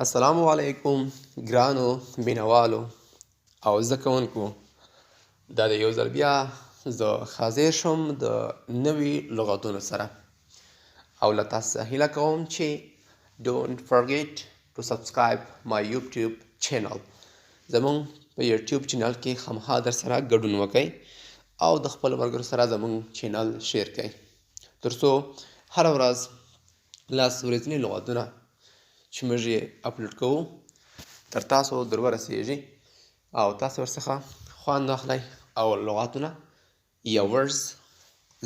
السلام علیکم ګرانو مینوالو او زده کوونکو. دا د یو ځل بیا زه حاضر شوم د نوي لغتونو سره او له تاسو څخه هیله کوم چې don't forget to subscribe my YouTube channel. زموږ په یوټیوب چینل کې خامخا در سره ګډون وکړئ او د خپلو ملګرو سره زموږ چینل شیر کړئ تر څو هره ورځ لس ورځني لغتونه چې موږ یې اپلوډ کوو تر تاسو در ورسیږي او تاسو ورڅخه خوند واخلئ او لغاتونه یا ورډز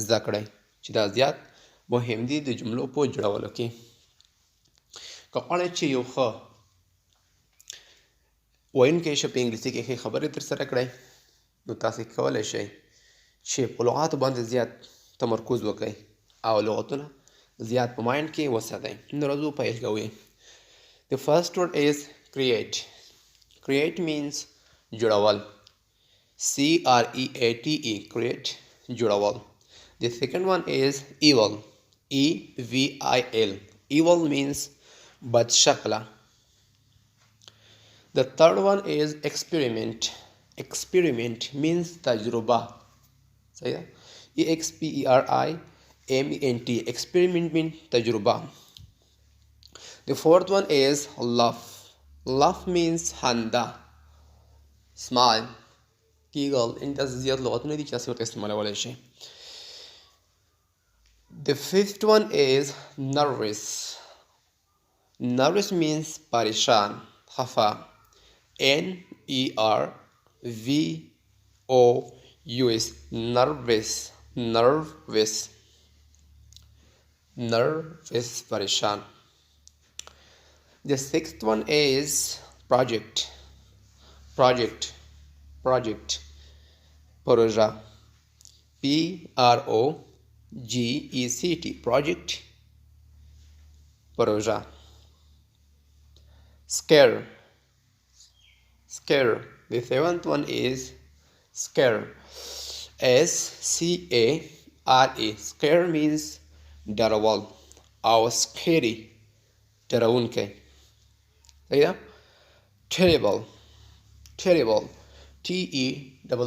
زده کړئ چې دا زیات مهم دي د جملو په جوړولو کې. که غواړئ چې یو ښه ویونکی شئ په انګلیسي کې ښې خبرې ترسره کړئ نو تاسې کولی شئ چې په لغاتو باندې زیات تمرکز وکړئ او لغتونه زیات په مایند کې وساتئ. نو راځو پیل کوو. The first word is create. Create means جوړول. C-R-E-A-T-E create جوړول. The second one is evil. E-V-I-L. Evil means بد شکله. The third one is experiment. Experiment means تجربه. صحیح ده؟ E-X-P-E-R-I-M-E-N-T. Experiment means تجربه. The fourth one is laugh. Laugh means خندا. Smile. Giggle. ان داسې زیات لغتونه دي چې تاسې ورته استعمالولی شئ. The fifth one is nervous. Nervous means پریشان خفه. N-E-R-V-O-U-S. Nervous. Nervous. Nervous پریشان. The sixth one is project. Project. Project. Proja. P-R-O-G-E-C-T. Project. Proja. Scare. Scare. The seventh one is scare. S-C-A-R-E. Scare means ډارول او scary ډارونکی. صحیح ده؟ Terrible. Terrible. T-E-R-R-I-B-L.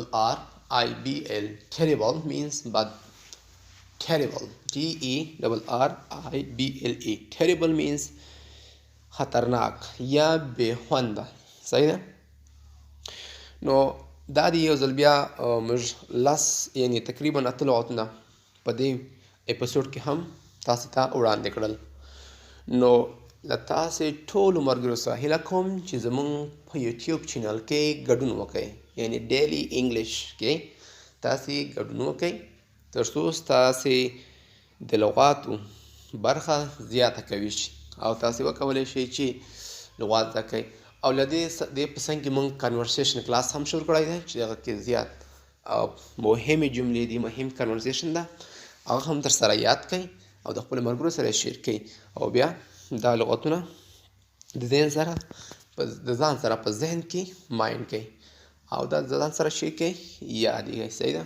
Terrible means bad. Terrible. T-E-R-R-I-B-L-E. Terrible means خطرناک یا بې خونده. صحیح ده؟ نو دا د یو ځل بیا موږ لس یعنې تقریبا اته لغتونه په دې اپیسوډ کې هم تاسو ته وړاندې کړل. نو له تاسې ټولو ملګرو څخه هیله کوم چې زموږ په یوټیوب چینل کې ګډون وکړئ یعنې ډیلی انګلیش کې تاسې ګډون وکړئ تر څو ستاسې د لغاتو برخه زیاته کوي او تاسې وکولی شئ چې لغات زده کړئ. او له دې په څنګ کې موږ کنورسیشن کلاس هم شروع کړی دی چې هغه کې زیات مهمې جملې دي مهم کنورسیشن ده هغه هم درسره یاد کړئ او د خپلو ملګرو سره یې شیر کړئ او بیا دا لغتونه د ځان سره په ذهن کې مایند کړئ او دا د ځان سره شیر کړئ یاد یې کړئ. صحیح ده؟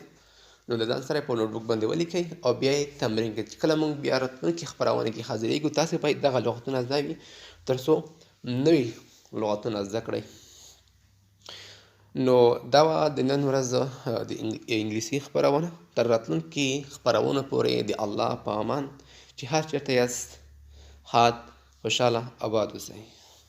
نو د ځان سره یې په نوټبوک باندې ولیکئ او بیا یې تمرین کړئ. کله موږ بیا راتلونکي خپرونه کې حاضرېږو تاسې باید دغه لغتونه زده وي تر څو نوي لغتونه زده کړئ. نو دا وه د نن ورځ د انګلیسي خپرونه. تر راتلونکي خپرونو پورې د الله په امان چې هر چېرته یاست ښاد خوشحاله آباد اوسئ.